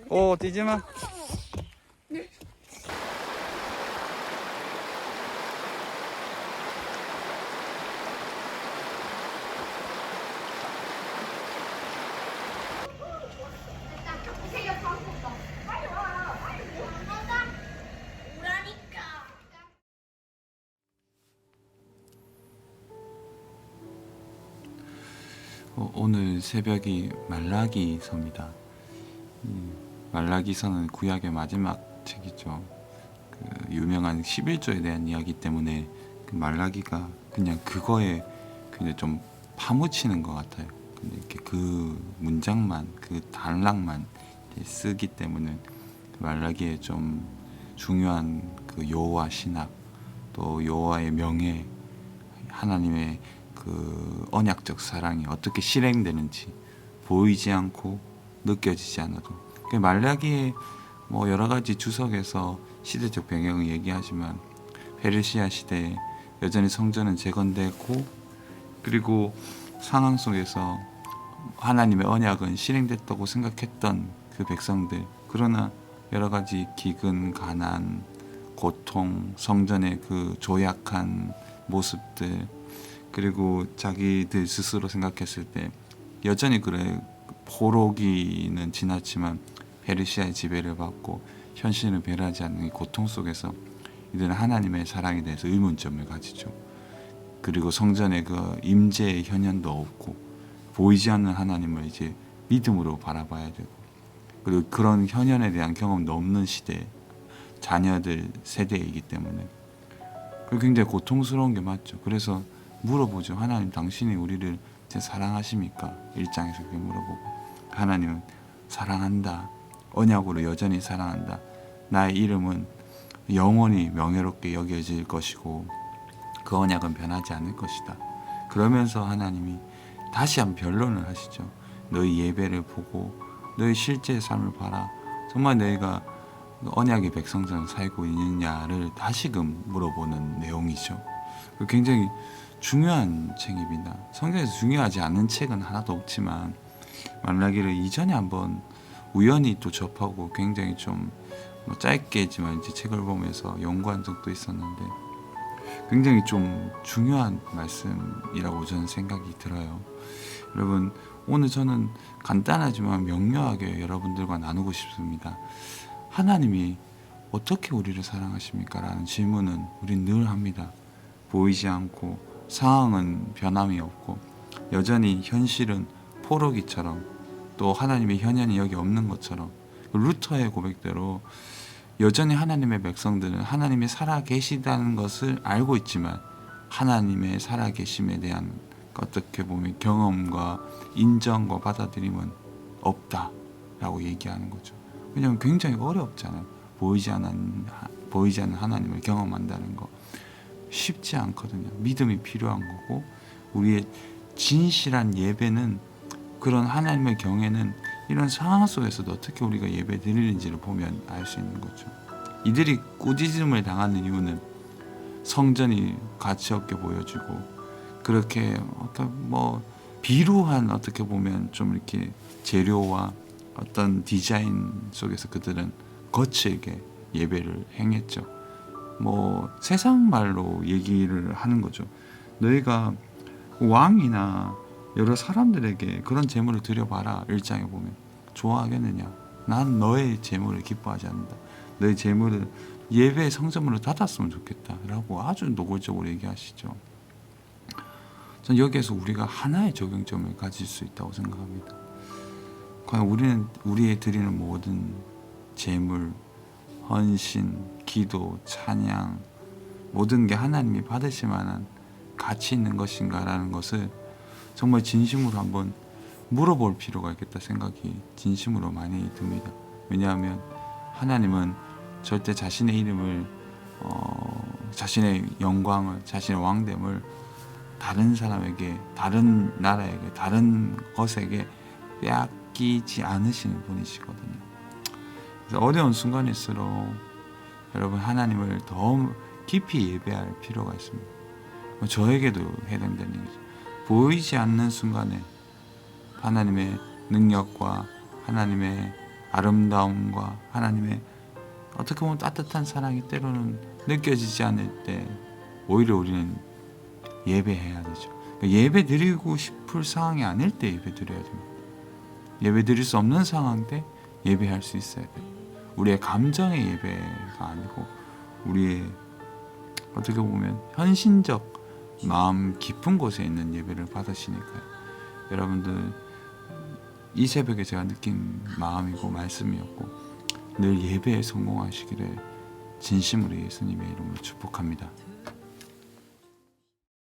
오, 뛰지 마. 오늘 새벽이 말라기서입니다. 말라기서는 구약의 마지막 책이죠. 그 유명한 11조에 대한 이야기 때문에 그 말라기가 그냥 그거에 그냥 좀 파묻히는 것 같아요. 근데 이렇게 그 문장만, 그 단락만 쓰기 때문에 그 말라기에 좀 중요한 그 여호와 신학, 또 여호와의 명예, 하나님의 그 언약적 사랑이 어떻게 실행되는지 보이지 않고 느껴지지 않아도, 그 말라기에 뭐 여러 가지 주석에서 시대적 배경을 얘기하지만 페르시아 시대에 여전히 성전은 재건되고, 그리고 상황 속에서 하나님의 언약은 실행됐다고 생각했던 그 백성들, 그러나 여러 가지 기근, 가난, 고통, 성전의 그 조약한 모습들, 그리고 자기들 스스로 생각했을 때 여전히 그래, 포로기는 지났지만 페르시아의 지배를 받고 현실을 배려하지 않는 이 고통 속에서 이들은 하나님의 사랑에 대해서 의문점을 가지죠. 그리고 성전의 그 임재의 현현도 없고 보이지 않는 하나님을 이제 믿음으로 바라봐야 되고, 그리고 그런 현현에 대한 경험도 없는 시대 자녀들 세대이기 때문에 굉장히 고통스러운 게 맞죠. 그래서 물어보죠. 하나님, 당신이 우리를 사랑하십니까? 1장에서 그렇게 물어보고, 하나님은 사랑한다. 언약으로 여전히 사랑한다. 나의 이름은 영원히 명예롭게 여겨질 것이고 그 언약은 변하지 않을 것이다. 그러면서 하나님이 다시 한번 변론을 하시죠. 너희 예배를 보고 너희 실제 삶을 봐라. 정말 너희가 언약의 백성처럼 살고 있느냐를 다시금 물어보는 내용이죠. 굉장히 중요한 책입니다. 성경에서 중요하지 않은 책은 하나도 없지만 말라기를 이전에 한번 우연히 또 접하고 굉장히 좀 짧게지만 이제 책을 보면서 연구한 적도 있었는데 굉장히 좀 중요한 말씀이라고 저는 생각이 들어요. 여러분, 오늘 저는 간단하지만 명료하게 여러분들과 나누고 싶습니다. 하나님이 어떻게 우리를 사랑하십니까? 라는 질문은 우린 늘 합니다. 보이지 않고 상황은 변함이 없고 여전히 현실은 포로기처럼, 또 하나님의 현현이 여기 없는 것처럼, 루터의 고백대로 여전히 하나님의 백성들은 하나님이 살아계시다는 것을 알고 있지만 하나님의 살아계심에 대한 어떻게 보면 경험과 인정과 받아들임은 없다라고 얘기하는 거죠. 왜냐하면 굉장히 어렵잖아요. 보이지 않는 하나님을 경험한다는 거 쉽지 않거든요. 믿음이 필요한 거고, 우리의 진실한 예배는, 그런 하나님의 경외는 이런 상황 속에서도 어떻게 우리가 예배 드리는지를 보면 알 수 있는 거죠. 이들이 꾸짖음을 당하는 이유는 성전이 가치 없게 보여지고, 그렇게 어떤 비루한, 어떻게 보면 좀 이렇게 재료와 어떤 디자인 속에서 그들은 거칠게 예배를 행했죠. 세상 말로 얘기를 하는 거죠. 너희가 왕이나 여러 사람들에게 그런 재물을 드려봐라. 1장에 보면 좋아하겠느냐? 난 너의 재물을 기뻐하지 않는다. 너의 재물을 예배 성전으로 닫았으면 좋겠다 라고 아주 노골적으로 얘기하시죠. 전 여기에서 우리가 하나의 적용점을 가질 수 있다고 생각합니다. 과연 우리는 우리의 드리는 모든 재물, 헌신, 기도, 찬양, 모든 게 하나님이 받으실 만한 가치 있는 것인가 라는 것을 정말 진심으로 한번 물어볼 필요가 있겠다 생각이 진심으로 많이 듭니다. 왜냐하면 하나님은 절대 자신의 이름을, 자신의 영광을, 자신의 왕됨을 다른 사람에게, 다른 나라에게, 다른 것에게 빼앗기지 않으시는 분이시거든요. 그래서 어려운 순간일수록 여러분, 하나님을 더 깊이 예배할 필요가 있습니다. 저에게도 해당되는 거죠. 보이지 않는 순간에 하나님의 능력과 하나님의 아름다움과 하나님의 어떻게 보면 따뜻한 사랑이 때로는 느껴지지 않을 때 오히려 우리는 예배해야 되죠. 예배 드리고 싶을 상황이 아닐 때 예배 드려야 됩니다. 예배 드릴 수 없는 상황 때 예배할 수 있어야 돼요. 우리의 감정의 예배가 아니고 우리의 어떻게 보면 현신적 마음 깊은 곳에 있는 예배를 받으시니까요. 여러분들 이 새벽에 제가 느낀 마음이고 말씀이었고 늘 예배에 성공하시기를 진심으로 예수님의 이름으로 축복합니다.